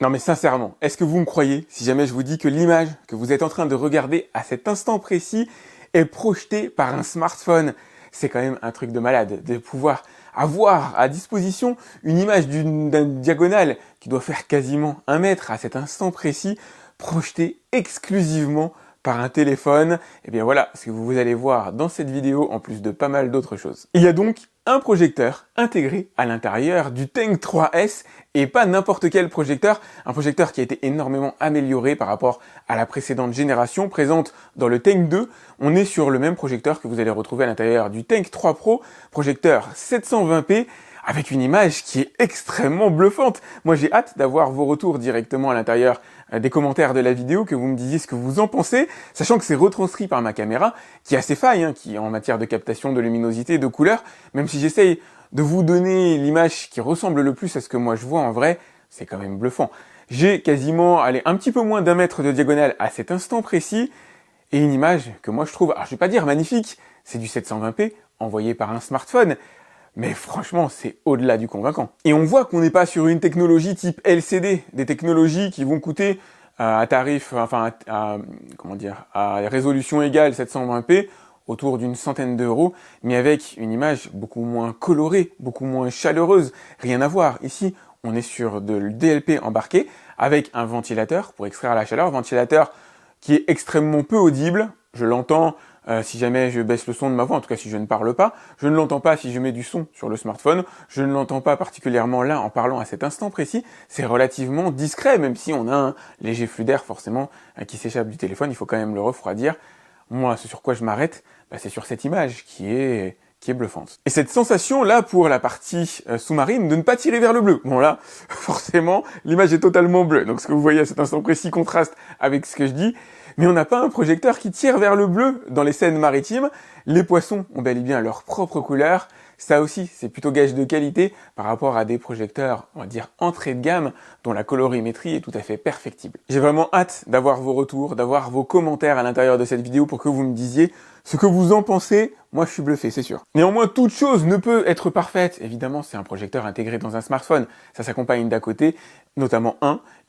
Non mais sincèrement, est-ce que vous me croyez si jamais je vous dis que l'image que vous êtes en train de regarder à cet instant précis est projetée par un smartphone? C'est quand même un truc de malade de pouvoir avoir à disposition une image d'une diagonale qui doit faire quasiment 1 mètre à cet instant précis, projetée exclusivement par un téléphone. Et bien voilà ce que vous allez voir dans cette vidéo en plus de pas mal d'autres choses. Il y a donc un projecteur intégré à l'intérieur du Tank 3S et pas n'importe quel projecteur, un projecteur qui a été énormément amélioré par rapport à la précédente génération présente dans le Tank 2. On est sur le même projecteur que vous allez retrouver à l'intérieur du Tank 3 Pro, projecteur 720p avec une image qui est extrêmement bluffante. Moi j'ai hâte d'avoir vos retours directement à l'intérieur des commentaires de la vidéo, que vous me disiez ce que vous en pensez, sachant que c'est retranscrit par ma caméra, qui a ses failles, qui en matière de captation de luminosité et de couleur, même si j'essaye de vous donner l'image qui ressemble le plus à ce que moi je vois en vrai, c'est quand même bluffant. J'ai quasiment, un petit peu moins d'1 mètre de diagonale à cet instant précis, et une image que moi je trouve, alors je vais pas dire magnifique, c'est du 720p, envoyé par un smartphone, mais franchement, c'est au-delà du convaincant. Et on voit qu'on n'est pas sur une technologie type LCD, des technologies qui vont coûter à tarif, à résolution égale 720p, autour d'une centaine d'euros, mais avec une image beaucoup moins colorée, beaucoup moins chaleureuse. Rien à voir. Ici, on est sur de DLP embarqué, avec un ventilateur pour extraire la chaleur, ventilateur qui est extrêmement peu audible. Je l'entends si jamais je baisse le son de ma voix, en tout cas si je ne parle pas. Je ne l'entends pas si je mets du son sur le smartphone. Je ne l'entends pas particulièrement là en parlant à cet instant précis. C'est relativement discret, même si on a un léger flux d'air forcément qui s'échappe du téléphone. Il faut quand même le refroidir. Moi, ce sur quoi je m'arrête, c'est sur cette image qui est bluffante. Et cette sensation là pour la partie sous-marine de ne pas tirer vers le bleu. Bon là, forcément, l'image est totalement bleue. Donc ce que vous voyez à cet instant précis contraste avec ce que je dis. Mais on n'a pas un projecteur qui tire vers le bleu dans les scènes maritimes. Les poissons ont bel et bien leur propre couleur. Ça aussi, c'est plutôt gage de qualité par rapport à des projecteurs, on va dire, entrée de gamme, dont la colorimétrie est tout à fait perfectible. J'ai vraiment hâte d'avoir vos retours, d'avoir vos commentaires à l'intérieur de cette vidéo pour que vous me disiez ce que vous en pensez. Moi, je suis bluffé, c'est sûr. Néanmoins, toute chose ne peut être parfaite. Évidemment, c'est un projecteur intégré dans un smartphone. Ça s'accompagne d'à côté, notamment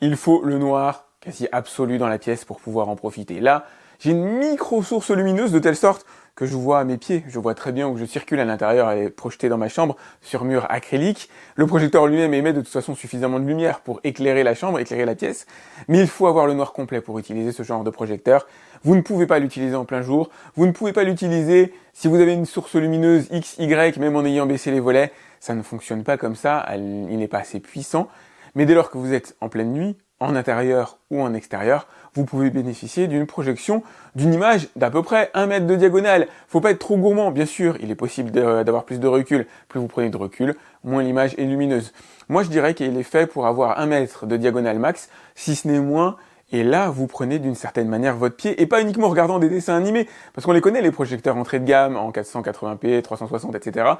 il faut le noir quasi absolu dans la pièce pour pouvoir en profiter. Là, j'ai une micro-source lumineuse de telle sorte que je vois à mes pieds, je vois très bien où je circule à l'intérieur, elle est projetée dans ma chambre sur mur acrylique. Le projecteur lui-même émet de toute façon suffisamment de lumière pour éclairer la chambre, éclairer la pièce, mais il faut avoir le noir complet pour utiliser ce genre de projecteur. Vous ne pouvez pas l'utiliser en plein jour, vous ne pouvez pas l'utiliser si vous avez une source lumineuse X, Y, même en ayant baissé les volets, ça ne fonctionne pas comme ça, il n'est pas assez puissant. Mais dès lors que vous êtes en pleine nuit, en intérieur ou en extérieur, vous pouvez bénéficier d'une projection d'une image d'à peu près 1 mètre de diagonale. Faut pas être trop gourmand, bien sûr, il est possible d'avoir plus de recul. Plus vous prenez de recul, moins l'image est lumineuse. Moi, je dirais qu'il est fait pour avoir 1 mètre de diagonale max, si ce n'est moins. Et là, vous prenez d'une certaine manière votre pied, et pas uniquement en regardant des dessins animés, parce qu'on les connaît, les projecteurs entrée de gamme, en 480p, 360, etc.,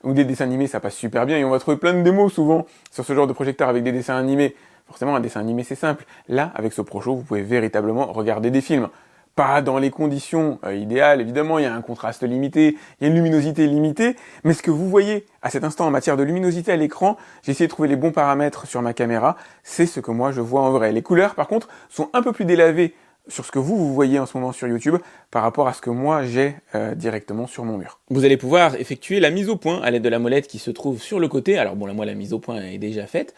ou des dessins animés, ça passe super bien, et on va trouver plein de démos souvent sur ce genre de projecteur avec des dessins animés. Forcément, un dessin animé, c'est simple. Là, avec ce Projo, vous pouvez véritablement regarder des films. Pas dans les conditions idéales, évidemment, il y a un contraste limité, il y a une luminosité limitée, mais ce que vous voyez à cet instant en matière de luminosité à l'écran, j'ai essayé de trouver les bons paramètres sur ma caméra, c'est ce que moi je vois en vrai. Les couleurs, par contre, sont un peu plus délavées sur ce que vous voyez en ce moment sur YouTube par rapport à ce que moi j'ai directement sur mon mur. Vous allez pouvoir effectuer la mise au point à l'aide de la molette qui se trouve sur le côté. Alors bon, là, moi, la mise au point est déjà faite.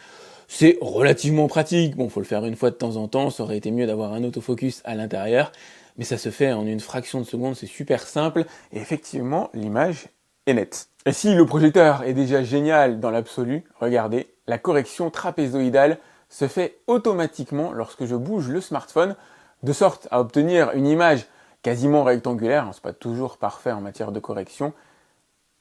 C'est relativement pratique, bon, faut le faire une fois de temps en temps, ça aurait été mieux d'avoir un autofocus à l'intérieur, mais ça se fait en une fraction de seconde, c'est super simple, et effectivement, l'image est nette. Et si le projecteur est déjà génial dans l'absolu, regardez, la correction trapézoïdale se fait automatiquement lorsque je bouge le smartphone, de sorte à obtenir une image quasiment rectangulaire, c'est pas toujours parfait en matière de correction,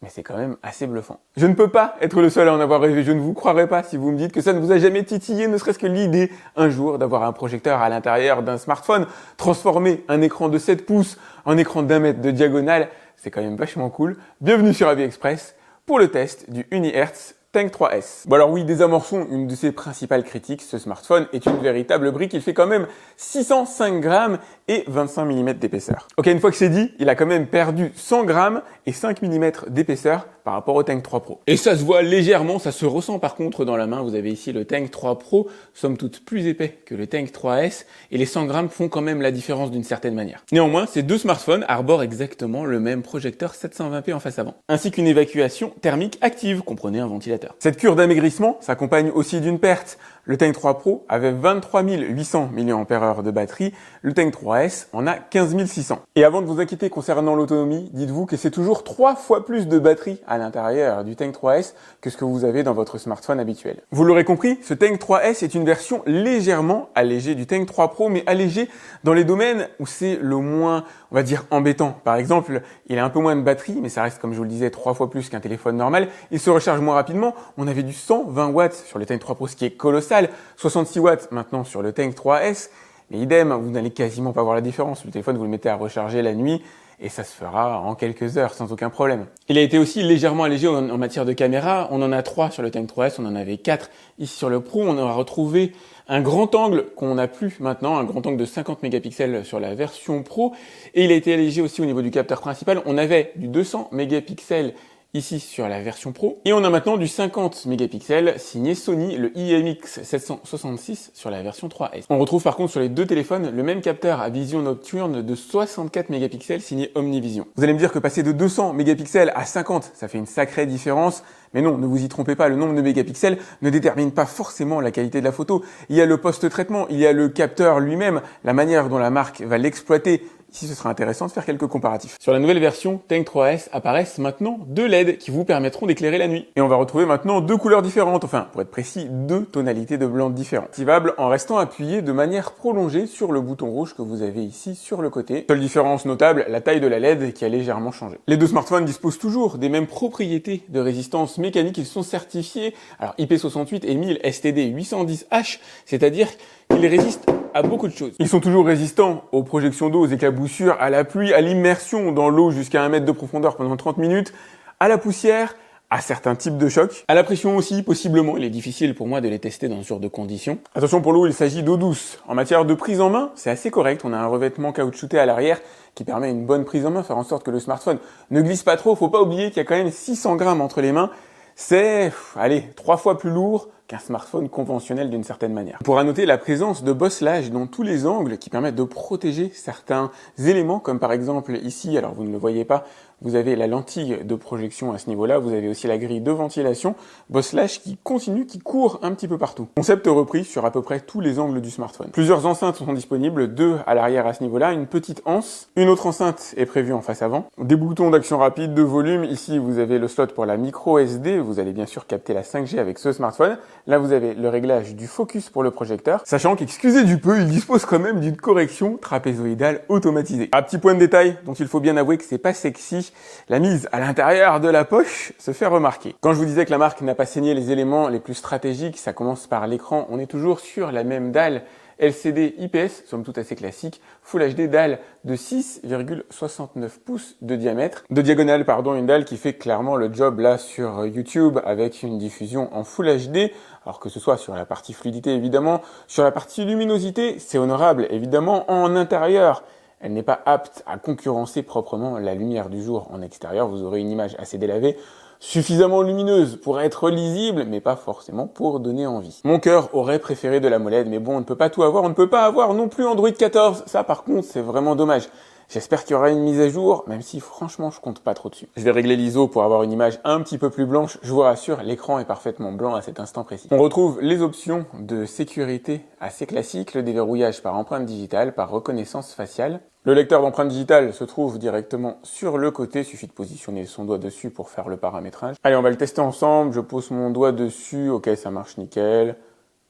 mais c'est quand même assez bluffant. Je ne peux pas être le seul à en avoir rêvé, je ne vous croirai pas si vous me dites que ça ne vous a jamais titillé, ne serait-ce que l'idée, un jour, d'avoir un projecteur à l'intérieur d'un smartphone, transformer un écran de 7 pouces en écran d'1 mètre de diagonale, c'est quand même vachement cool. Bienvenue sur AviExpress pour le test du UniHertz Tank 3S. Bon alors oui, désamorçons une de ses principales critiques, ce smartphone est une véritable brique, il fait quand même 605 grammes et 25 mm d'épaisseur. Ok, une fois que c'est dit, il a quand même perdu 100 grammes et 5 mm d'épaisseur par rapport au Tank 3 Pro. Et ça se voit légèrement, ça se ressent par contre dans la main. Vous avez ici le Tank 3 Pro, somme toute plus épais que le Tank 3S, et les 100 grammes font quand même la différence d'une certaine manière. Néanmoins, ces deux smartphones arborent exactement le même projecteur 720p en face avant, ainsi qu'une évacuation thermique active, comprenez un ventilateur. Cette cure d'amaigrissement s'accompagne aussi d'une perte. Le Tank 3 Pro avait 23 800 mAh de batterie, le Tank 3S en a 15 600. Et avant de vous inquiéter concernant l'autonomie, dites-vous que c'est toujours 3 fois plus de batterie à l'intérieur du Tank 3S que ce que vous avez dans votre smartphone habituel. Vous l'aurez compris, ce Tank 3S est une version légèrement allégée du Tank 3 Pro, mais allégée dans les domaines où c'est le moins, on va dire, embêtant. Par exemple, il a un peu moins de batterie, mais ça reste, comme je vous le disais, 3 fois plus qu'un téléphone normal. Il se recharge moins rapidement. On avait du 120 watts sur le Tank 3 Pro, ce qui est colossal. 66 watts maintenant sur le Tank 3S. Mais idem, vous n'allez quasiment pas voir la différence. Le téléphone, vous le mettez à recharger la nuit et ça se fera en quelques heures sans aucun problème. Il a été aussi légèrement allégé en matière de caméra. On en a 3 sur le Tank 3S, on en avait 4 ici sur le Pro. On aura retrouvé un grand angle qu'on n'a plus maintenant, un grand angle de 50 mégapixels sur la version Pro. Et il a été allégé aussi au niveau du capteur principal. On avait du 200 mégapixels ici sur la version Pro. Et on a maintenant du 50 mégapixels signé Sony, le IMX766 sur la version 3S. On retrouve par contre sur les deux téléphones le même capteur à vision nocturne de 64 mégapixels signé Omnivision. Vous allez me dire que passer de 200 mégapixels à 50, ça fait une sacrée différence. Mais non, ne vous y trompez pas, le nombre de mégapixels ne détermine pas forcément la qualité de la photo. Il y a le post-traitement, il y a le capteur lui-même, la manière dont la marque va l'exploiter. Ici, ce sera intéressant de faire quelques comparatifs. Sur la nouvelle version Tank 3S apparaissent maintenant deux LED qui vous permettront d'éclairer la nuit. Et on va retrouver maintenant deux couleurs différentes, enfin, pour être précis, deux tonalités de blanc différentes. Activable en restant appuyé de manière prolongée sur le bouton rouge que vous avez ici sur le côté. Seule différence notable, la taille de la LED qui a légèrement changé. Les deux smartphones disposent toujours des mêmes propriétés de résistance mécanique. Ils sont certifiés, alors IP68 et 1000 STD 810H, c'est-à-dire qu'ils résistent à beaucoup de choses. Ils sont toujours résistants aux projections d'eau, aux éclaboussures, à la pluie, à l'immersion dans l'eau jusqu'à 1 mètre de profondeur pendant 30 minutes, à la poussière, à certains types de chocs, à la pression aussi, possiblement. Il est difficile pour moi de les tester dans ce genre de conditions. Attention, pour l'eau, il s'agit d'eau douce. En matière de prise en main, c'est assez correct. On a un revêtement caoutchouté à l'arrière qui permet une bonne prise en main, faire en sorte que le smartphone ne glisse pas trop. Faut pas oublier qu'il y a quand même 600 grammes entre les mains. C'est, allez, 3 fois plus lourd qu'un smartphone conventionnel d'une certaine manière. On pourra noter la présence de bosselage dans tous les angles qui permettent de protéger certains éléments, comme par exemple ici, alors vous ne le voyez pas, vous avez la lentille de projection à ce niveau-là, vous avez aussi la grille de ventilation, bosselage qui continue, qui court un petit peu partout. Concept repris sur à peu près tous les angles du smartphone. Plusieurs enceintes sont disponibles, 2 à l'arrière à ce niveau-là, une petite anse, une autre enceinte est prévue en face avant, des boutons d'action rapide, de volume, ici vous avez le slot pour la micro SD, vous allez bien sûr capter la 5G avec ce smartphone. Là, vous avez le réglage du focus pour le projecteur, sachant qu'excusez du peu, il dispose quand même d'une correction trapézoïdale automatisée. Un petit point de détail dont il faut bien avouer que c'est pas sexy, la mise à l'intérieur de la poche se fait remarquer. Quand je vous disais que la marque n'a pas saigné les éléments les plus stratégiques, ça commence par l'écran, on est toujours sur la même dalle LCD IPS, somme toute assez classique, Full HD dalle de 6,69 pouces de diamètre. De diagonale, pardon, une dalle qui fait clairement le job là sur YouTube avec une diffusion en Full HD, alors que ce soit sur la partie fluidité évidemment, sur la partie luminosité, c'est honorable évidemment. En intérieur, elle n'est pas apte à concurrencer proprement la lumière du jour en extérieur, vous aurez une image assez délavée, suffisamment lumineuse pour être lisible, mais pas forcément pour donner envie. Mon cœur aurait préféré de l'AMOLED, mais bon, on ne peut pas tout avoir, on ne peut pas avoir non plus Android 14. Ça, par contre, c'est vraiment dommage. J'espère qu'il y aura une mise à jour, même si franchement, je compte pas trop dessus. Je vais régler l'ISO pour avoir une image un petit peu plus blanche. Je vous rassure, l'écran est parfaitement blanc à cet instant précis. On retrouve les options de sécurité assez classiques, le déverrouillage par empreinte digitale, par reconnaissance faciale. Le lecteur d'empreinte digitale se trouve directement sur le côté, il suffit de positionner son doigt dessus pour faire le paramétrage. Allez, on va le tester ensemble, je pose mon doigt dessus, ok, ça marche nickel.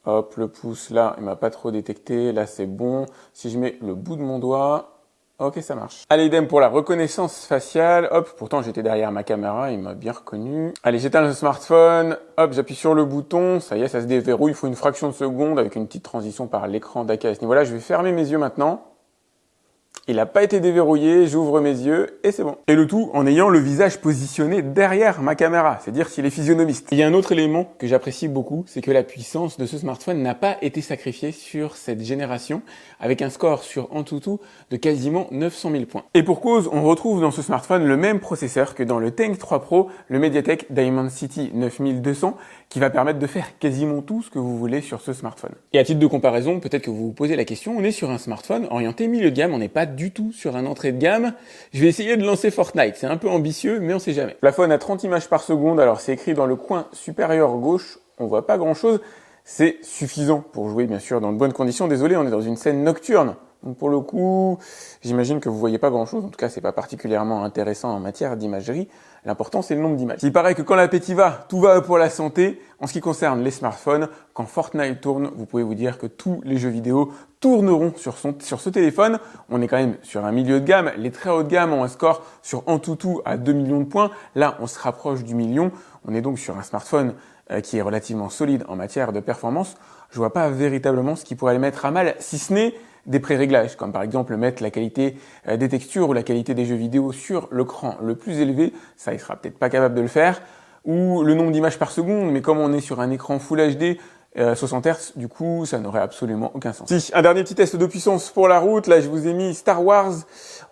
Hop, le pouce là, il m'a pas trop détecté, là c'est bon. Si je mets le bout de mon doigt, ok, ça marche. Allez, idem pour la reconnaissance faciale, hop, pourtant j'étais derrière ma caméra, il m'a bien reconnu. Allez, j'éteins le smartphone, hop, j'appuie sur le bouton, ça y est, ça se déverrouille, il faut une fraction de seconde avec une petite transition par l'écran d'accueil à ce niveau-là. Je vais fermer mes yeux maintenant. il n'a pas été déverrouillé, j'ouvre mes yeux et c'est bon. Et le tout en ayant le visage positionné derrière ma caméra, c'est-à-dire s'il est physionomiste. Il y a un autre élément que j'apprécie beaucoup, c'est que la puissance de ce smartphone n'a pas été sacrifiée sur cette génération, avec un score sur Antutu de quasiment 900 000 points. Et pour cause, on retrouve dans ce smartphone le même processeur que dans le Tank 3 Pro, le MediaTek Dimensity 9200, qui va permettre de faire quasiment tout ce que vous voulez sur ce smartphone. Et à titre de comparaison, peut-être que vous vous posez la question, on est sur un smartphone orienté milieu de gamme, on n'est pas du tout sur un entrée de gamme. Je vais essayer de lancer Fortnite, c'est un peu ambitieux, mais on sait jamais. La phone a 30 images par seconde, alors c'est écrit dans le coin supérieur gauche, on voit pas grand chose, c'est suffisant pour jouer bien sûr dans de bonnes conditions. Désolé, on est dans une scène nocturne. Donc pour le coup, j'imagine que vous voyez pas grand chose, en tout cas c'est pas particulièrement intéressant en matière d'imagerie. L'important c'est le nombre d'images. Il paraît que quand l'appétit va, tout va pour la santé. En ce qui concerne les smartphones, quand Fortnite tourne, vous pouvez vous dire que tous les jeux vidéo tourneront sur ce téléphone. On est quand même sur un milieu de gamme. Les très haut de gamme ont un score sur Antutu à 2 millions de points. Là, on se rapproche du million. On est donc sur un smartphone qui est relativement solide en matière de performance. Je vois pas véritablement ce qui pourrait le mettre à mal, si ce n'est des pré-réglages, comme par exemple mettre la qualité des textures ou la qualité des jeux vidéo sur l'écran le plus élevé, ça il sera peut-être pas capable de le faire, ou le nombre d'images par seconde, mais comme on est sur un écran Full HD 60 Hz, du coup ça n'aurait absolument aucun sens. Si, un dernier petit test de puissance pour la route, là je vous ai mis Star Wars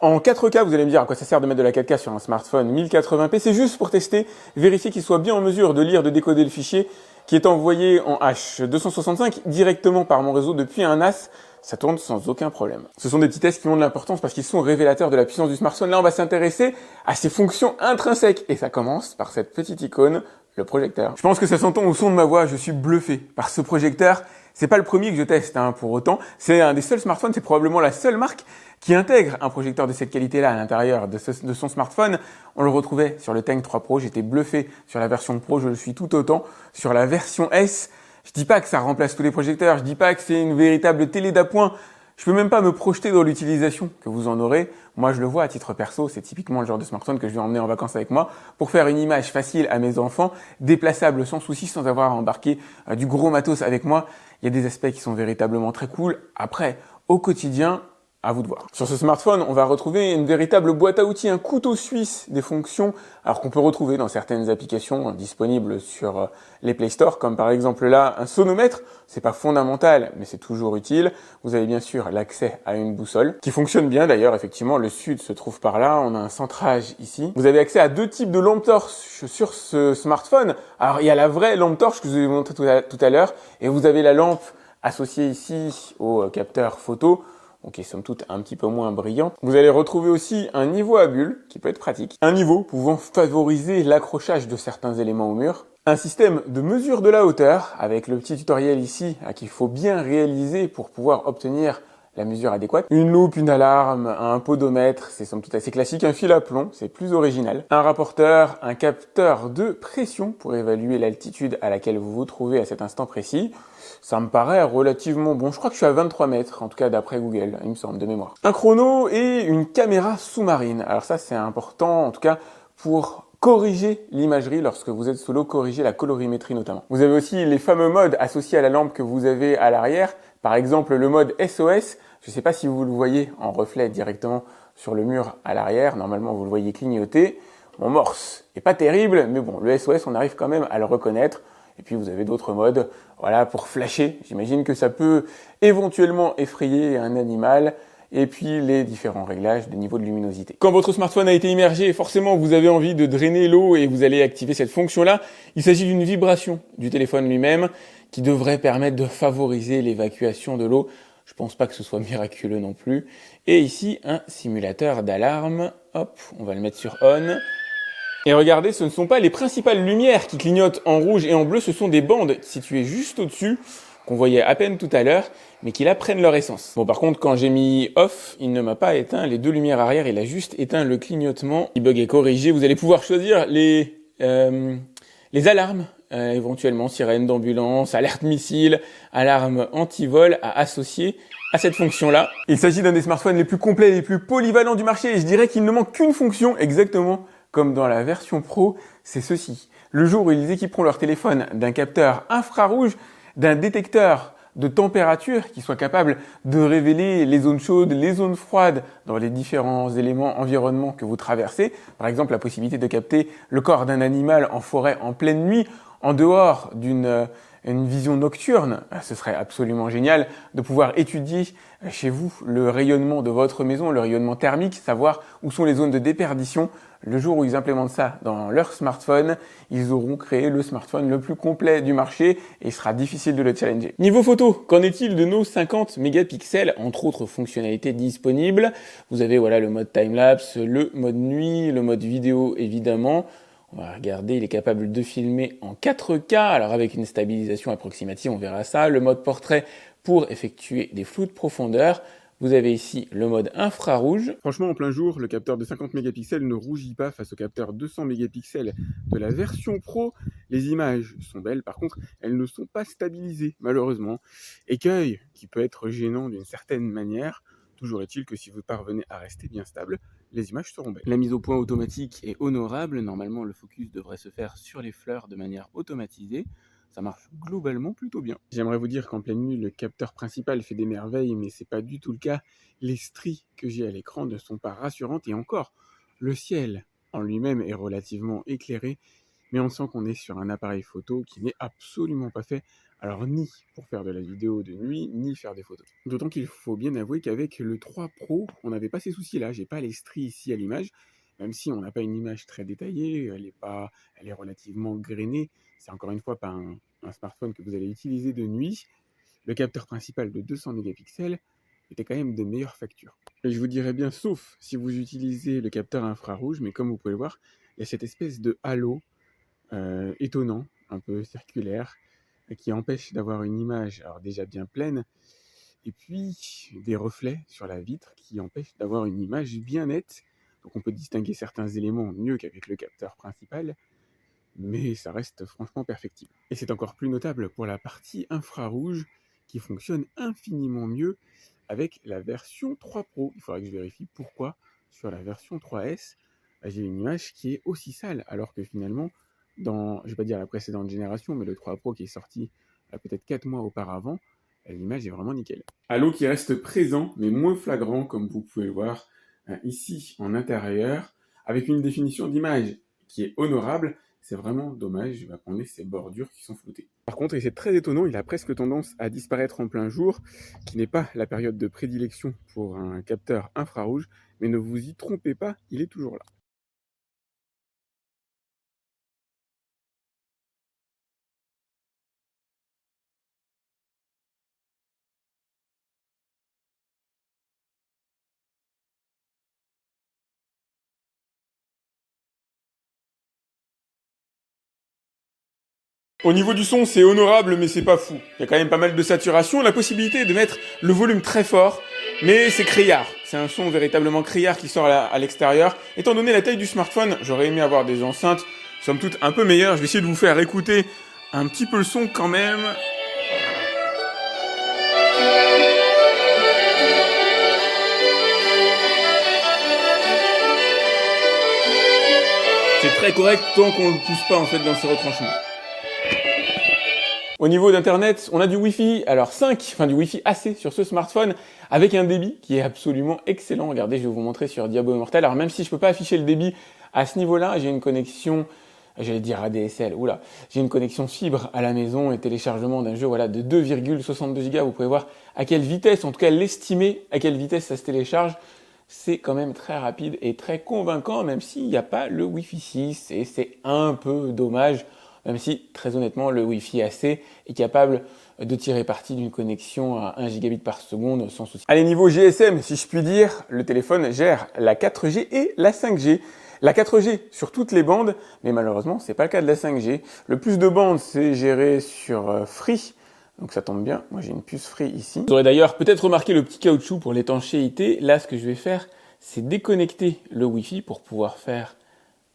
en 4K, vous allez me dire à quoi ça sert de mettre de la 4K sur un smartphone 1080p, c'est juste pour tester, vérifier qu'il soit bien en mesure de lire, de décoder le fichier qui est envoyé en H265 directement par mon réseau depuis un NAS. Ça tourne sans aucun problème. Ce sont des petits tests qui ont de l'importance parce qu'ils sont révélateurs de la puissance du smartphone. Là, on va s'intéresser à ses fonctions intrinsèques. Et ça commence par cette petite icône, le projecteur. Je pense que ça s'entend au son de ma voix, je suis bluffé par ce projecteur. C'est pas le premier que je teste, pour autant. C'est un des seuls smartphones, c'est probablement la seule marque qui intègre un projecteur de cette qualité-là à l'intérieur de son smartphone. On le retrouvait sur le Tank 3 Pro, j'étais bluffé sur la version Pro, je le suis tout autant. Sur la version S, je dis pas que ça remplace tous les projecteurs, je dis pas que c'est une véritable télé d'appoint. Je peux même pas me projeter dans l'utilisation que vous en aurez. Moi, je le vois à titre perso, c'est typiquement le genre de smartphone que je vais emmener en vacances avec moi pour faire une image facile à mes enfants, déplaçable sans souci, sans avoir à embarquer du gros matos avec moi. Il y a des aspects qui sont véritablement très cool. Après, au quotidien, à vous de voir. Sur ce smartphone, on va retrouver une véritable boîte à outils, un couteau suisse des fonctions, alors qu'on peut retrouver dans certaines applications disponibles sur les Play Store, comme par exemple là, un sonomètre. C'est pas fondamental, mais c'est toujours utile. Vous avez bien sûr l'accès à une boussole, qui fonctionne bien d'ailleurs, effectivement, le sud se trouve par là, on a un centrage ici. Vous avez accès à deux types de lampes torches sur ce smartphone. Alors, il y a la vraie lampe torche que je vous ai montré tout à l'heure, et vous avez la lampe associée ici au capteur photo, donc qui est somme toute un petit peu moins brillant. Vous allez retrouver aussi un niveau à bulles, qui peut être pratique. Un niveau pouvant favoriser l'accrochage de certains éléments au mur. Un système de mesure de la hauteur, avec le petit tutoriel ici, qu'il faut bien réaliser pour pouvoir obtenir la mesure adéquate. Une loupe, une alarme, un podomètre, c'est somme toute assez classique. Un fil à plomb, c'est plus original. Un rapporteur, un capteur de pression pour évaluer l'altitude à laquelle vous vous trouvez à cet instant précis. Ça me paraît relativement bon. Je crois que je suis à 23 mètres, en tout cas d'après Google, il me semble, de mémoire. Un chrono et une caméra sous-marine. Alors ça, c'est important, en tout cas, pour corriger l'imagerie lorsque vous êtes sous l'eau, corriger la colorimétrie notamment. Vous avez aussi les fameux modes associés à la lampe que vous avez à l'arrière. Par exemple, le mode SOS. Je ne sais pas si vous le voyez en reflet directement sur le mur à l'arrière. Normalement, vous le voyez clignoter. Mon morse est pas terrible, mais bon, le SOS, on arrive quand même à le reconnaître. Et puis vous avez d'autres modes, voilà, pour flasher. J'imagine que ça peut éventuellement effrayer un animal. Et puis les différents réglages de niveau de luminosité. Quand votre smartphone a été immergé, forcément vous avez envie de drainer l'eau et vous allez activer cette fonction-là. Il s'agit d'une vibration du téléphone lui-même qui devrait permettre de favoriser l'évacuation de l'eau. Je pense pas que ce soit miraculeux non plus. Et ici, un simulateur d'alarme. Hop, on va le mettre sur on. Et regardez, ce ne sont pas les principales lumières qui clignotent en rouge et en bleu, ce sont des bandes situées juste au-dessus, qu'on voyait à peine tout à l'heure, mais qui là prennent leur essence. Bon, par contre, quand j'ai mis off, il ne m'a pas éteint les deux lumières arrière, il a juste éteint le clignotement. Le bug est corrigé, vous allez pouvoir choisir les alarmes, éventuellement sirène d'ambulance, alerte missile, alarme anti-vol à associer à cette fonction-là. Il s'agit d'un des smartphones les plus complets, les plus polyvalents du marché, et je dirais qu'il ne manque qu'une fonction, exactement comme dans la version Pro, c'est ceci. Le jour où ils équiperont leur téléphone d'un capteur infrarouge, d'un détecteur de température qui soit capable de révéler les zones chaudes, les zones froides dans les différents éléments environnements que vous traversez. Par exemple, la possibilité de capter le corps d'un animal en forêt en pleine nuit, en dehors d'une une vision nocturne. Ce serait absolument génial de pouvoir étudier chez vous le rayonnement de votre maison, le rayonnement thermique, savoir où sont les zones de déperdition. Le jour où ils implémentent ça dans leur smartphone, ils auront créé le smartphone le plus complet du marché et il sera difficile de le challenger. Niveau photo, qu'en est-il de nos 50 mégapixels, entre autres fonctionnalités disponibles? Vous avez voilà le mode time-lapse, le mode nuit, le mode vidéo évidemment. On va regarder, il est capable de filmer en 4K, alors avec une stabilisation approximative, on verra ça. Le mode portrait pour effectuer des flous de profondeur. Vous avez ici le mode infrarouge. Franchement, en plein jour, le capteur de 50 mégapixels ne rougit pas face au capteur 200 mégapixels de la version Pro. Les images sont belles, par contre, elles ne sont pas stabilisées, malheureusement. Écueil qui peut être gênant d'une certaine manière. Toujours est-il que si vous parvenez à rester bien stable, les images seront belles. La mise au point automatique est honorable. Normalement, le focus devrait se faire sur les fleurs de manière automatisée. Ça marche globalement plutôt bien. J'aimerais vous dire qu'en pleine nuit, le capteur principal fait des merveilles, mais c'est pas du tout le cas. Les stries que j'ai à l'écran ne sont pas rassurantes et encore, le ciel en lui-même est relativement éclairé, mais on sent qu'on est sur un appareil photo qui n'est absolument pas fait, alors ni pour faire de la vidéo de nuit, ni faire des photos. D'autant qu'il faut bien avouer qu'avec le 3 Pro, on n'avait pas ces soucis-là. J'ai pas les stries ici à l'image, même si on n'a pas une image très détaillée, elle est relativement grainée. C'est encore une fois pas un smartphone que vous allez utiliser de nuit. Le capteur principal de 200 mégapixels était quand même de meilleure facture. Et je vous dirais bien, sauf si vous utilisez le capteur infrarouge, mais comme vous pouvez le voir, il y a cette espèce de halo étonnant, un peu circulaire, qui empêche d'avoir une image alors déjà bien pleine, et puis des reflets sur la vitre qui empêchent d'avoir une image bien nette. Donc on peut distinguer certains éléments mieux qu'avec le capteur principal, mais ça reste franchement perfectible. Et c'est encore plus notable pour la partie infrarouge qui fonctionne infiniment mieux avec la version 3 Pro. Il faudra que je vérifie pourquoi sur la version 3S, j'ai une image qui est aussi sale, alors que finalement, dans, je ne vais pas dire la précédente génération, mais le 3 Pro qui est sorti peut-être 4 mois auparavant, l'image est vraiment nickel. Halo qui reste présent, mais moins flagrant, comme vous pouvez le voir ici en intérieur, avec une définition d'image qui est honorable. C'est vraiment dommage qu'on ait ces bordures qui sont floutées. Par contre, et c'est très étonnant, il a presque tendance à disparaître en plein jour, qui n'est pas la période de prédilection pour un capteur infrarouge, mais ne vous y trompez pas, il est toujours là. Au niveau du son, c'est honorable, mais c'est pas fou. Il y a quand même pas mal de saturation, la possibilité de mettre le volume très fort, mais c'est criard. C'est un son véritablement criard qui sort à l'extérieur. Étant donné la taille du smartphone, j'aurais aimé avoir des enceintes, somme toute un peu meilleures. Je vais essayer de vous faire écouter un petit peu le son quand même. C'est très correct tant qu'on le pousse pas en fait dans ses retranchements. Au niveau d'internet, on a du Wi-Fi, alors 5, enfin du Wi-Fi AC sur ce smartphone, avec un débit qui est absolument excellent. Regardez, je vais vous montrer sur Diabo Immortal. Alors même si je peux pas afficher le débit à ce niveau-là, j'ai une connexion, j'allais dire ADSL, j'ai une connexion fibre à la maison et téléchargement d'un jeu de 2,62 Go. Vous pouvez voir à quelle vitesse, en tout cas l'estimer à quelle vitesse ça se télécharge. C'est quand même très rapide et très convaincant, même s'il n'y a pas le Wi-Fi 6, et c'est un peu dommage. Même si, très honnêtement, le Wi-Fi AC est capable de tirer parti d'une connexion à 1 gigabit par seconde sans souci. Allez, niveau GSM, si je puis dire, le téléphone gère la 4G et la 5G. La 4G sur toutes les bandes, mais malheureusement, c'est pas le cas de la 5G. Le plus de bandes, c'est géré sur Free, donc ça tombe bien. Moi, j'ai une puce Free ici. Vous aurez d'ailleurs peut-être remarqué le petit caoutchouc pour l'étanchéité. Là, ce que je vais faire, c'est déconnecter le Wi-Fi pour pouvoir faire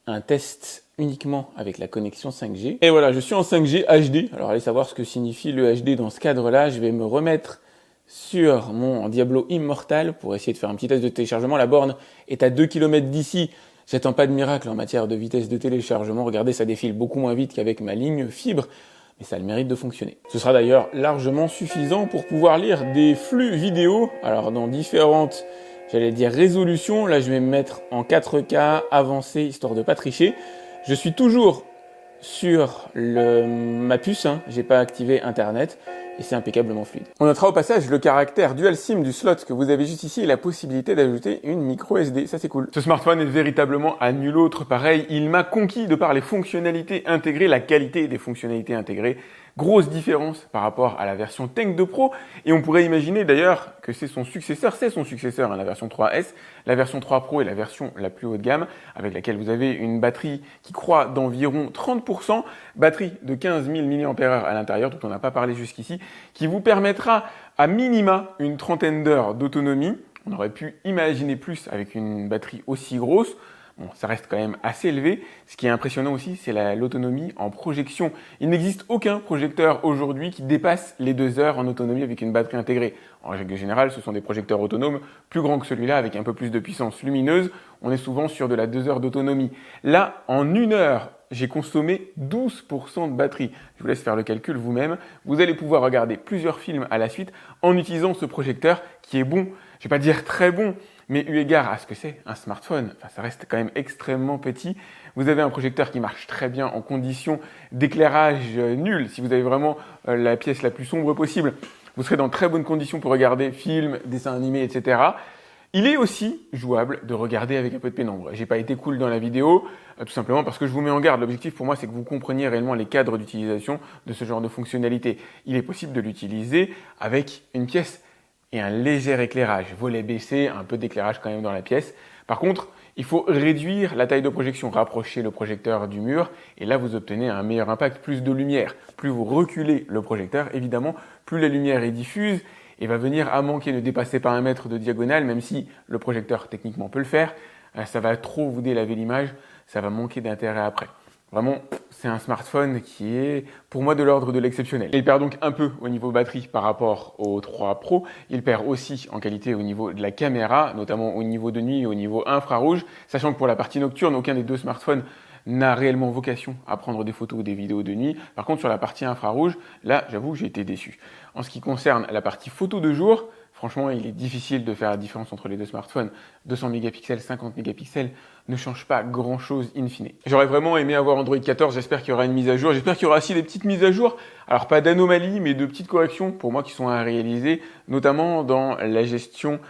un test uniquement avec la connexion 5G. Et voilà, je suis en 5G HD. Alors allez savoir ce que signifie le HD dans ce cadre-là. Je vais me remettre sur mon Diablo Immortal pour essayer de faire un petit test de téléchargement. La borne est à 2 km d'ici. J'attends pas de miracle en matière de vitesse de téléchargement. Regardez, ça défile beaucoup moins vite qu'avec ma ligne fibre. mais ça a le mérite de fonctionner. Ce sera d'ailleurs largement suffisant pour pouvoir lire des flux vidéo, alors dans différentes, j'allais dire résolutions. Là, je vais me mettre en 4K avancé, histoire de pas tricher. Je suis toujours sur ma puce, j'ai pas activé Internet, et c'est impeccablement fluide. On notera au passage le caractère dual SIM du slot que vous avez juste ici et la possibilité d'ajouter une micro SD, ça c'est cool. Ce smartphone est véritablement à nul autre pareil, il m'a conquis de par les fonctionnalités intégrées, la qualité des fonctionnalités intégrées. Grosse différence par rapport à la version Tank 2 Pro, et on pourrait imaginer d'ailleurs que c'est son successeur, la version 3S. La version 3 Pro est la version la plus haut de gamme, avec laquelle vous avez une batterie qui croît d'environ 30%, batterie de 15 000 mAh à l'intérieur, dont on n'a pas parlé jusqu'ici, qui vous permettra à minima une trentaine d'heures d'autonomie. On aurait pu imaginer plus avec une batterie aussi grosse. Bon, ça reste quand même assez élevé. Ce qui est impressionnant aussi, c'est l'autonomie en projection. Il n'existe aucun projecteur aujourd'hui qui dépasse les 2 heures en autonomie avec une batterie intégrée. En règle générale, ce sont des projecteurs autonomes plus grands que celui-là avec un peu plus de puissance lumineuse. On est souvent sur de la 2 heures d'autonomie. Là, en 1 heure, j'ai consommé 12% de batterie. Je vous laisse faire le calcul vous-même. Vous allez pouvoir regarder plusieurs films à la suite en utilisant ce projecteur qui est bon. Je vais pas dire très bon, mais eu égard à ce que c'est un smartphone, ça reste quand même extrêmement petit. Vous avez un projecteur qui marche très bien en conditions d'éclairage nul. Si vous avez vraiment la pièce la plus sombre possible, vous serez dans très bonnes conditions pour regarder films, dessins animés, etc. Il est aussi jouable de regarder avec un peu de pénombre. J'ai pas été cool dans la vidéo, tout simplement parce que je vous mets en garde. L'objectif pour moi, c'est que vous compreniez réellement les cadres d'utilisation de ce genre de fonctionnalité. Il est possible de l'utiliser avec une pièce et un léger éclairage, volet baissé, un peu d'éclairage quand même dans la pièce. Par contre, il faut réduire la taille de projection, rapprocher le projecteur du mur, et là vous obtenez un meilleur impact, plus de lumière. Plus vous reculez le projecteur, évidemment, plus la lumière est diffuse et va venir à manquer. Ne dépassez pas 1 mètre de diagonale, même si le projecteur techniquement peut le faire. Ça va trop vous délaver l'image, ça va manquer d'intérêt après. Vraiment, c'est un smartphone qui est pour moi de l'ordre de l'exceptionnel. Il perd donc un peu au niveau batterie par rapport au 3 Pro. Il perd aussi en qualité au niveau de la caméra, notamment au niveau de nuit et au niveau infrarouge, sachant que pour la partie nocturne, aucun des 2 smartphones n'a réellement vocation à prendre des photos ou des vidéos de nuit. Par contre, sur la partie infrarouge, là, j'avoue, j'ai été déçu. En ce qui concerne la partie photo de jour, franchement, il est difficile de faire la différence entre les 2 smartphones. 200 mégapixels, 50 mégapixels ne change pas grand-chose in fine. J'aurais vraiment aimé avoir Android 14, j'espère qu'il y aura une mise à jour. J'espère qu'il y aura aussi des petites mises à jour. Alors pas d'anomalies, mais de petites corrections pour moi qui sont à réaliser, notamment dans la gestion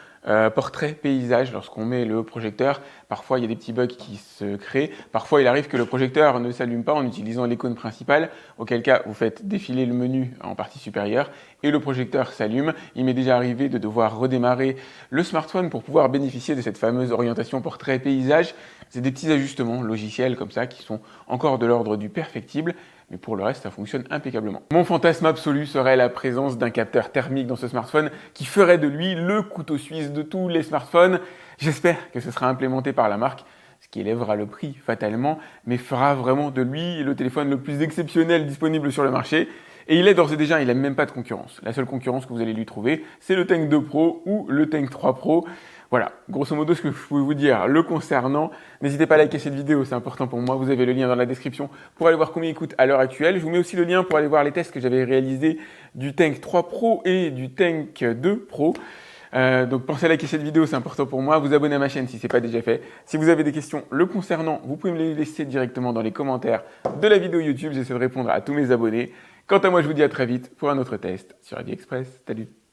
portrait, paysage, lorsqu'on met le projecteur. Parfois, il y a des petits bugs qui se créent. Parfois, il arrive que le projecteur ne s'allume pas en utilisant l'icône principale, auquel cas, vous faites défiler le menu en partie supérieure et le projecteur s'allume. Il m'est déjà arrivé de devoir redémarrer le smartphone pour pouvoir bénéficier de cette fameuse orientation portrait, paysage. C'est des petits ajustements logiciels comme ça qui sont encore de l'ordre du perfectible. Mais pour le reste, ça fonctionne impeccablement. Mon fantasme absolu serait la présence d'un capteur thermique dans ce smartphone qui ferait de lui le couteau suisse de tous les smartphones. J'espère que ce sera implémenté par la marque, ce qui élèvera le prix fatalement, mais fera vraiment de lui le téléphone le plus exceptionnel disponible sur le marché. Et il est d'ores et déjà, il n'a même pas de concurrence. La seule concurrence que vous allez lui trouver, c'est le Tank 2 Pro ou le Tank 3 Pro. Voilà, grosso modo ce que je peux vous dire le concernant. N'hésitez pas à liker cette vidéo, c'est important pour moi. Vous avez le lien dans la description pour aller voir combien il coûte à l'heure actuelle. Je vous mets aussi le lien pour aller voir les tests que j'avais réalisés du Tank 3 Pro et du Tank 2 Pro. Donc pensez à liker cette vidéo, c'est important pour moi. Vous abonnez à ma chaîne si ce n'est pas déjà fait. Si vous avez des questions le concernant, vous pouvez me les laisser directement dans les commentaires de la vidéo YouTube. J'essaie de répondre à tous mes abonnés. Quant à moi, je vous dis à très vite pour un autre test sur AliExpress. Salut!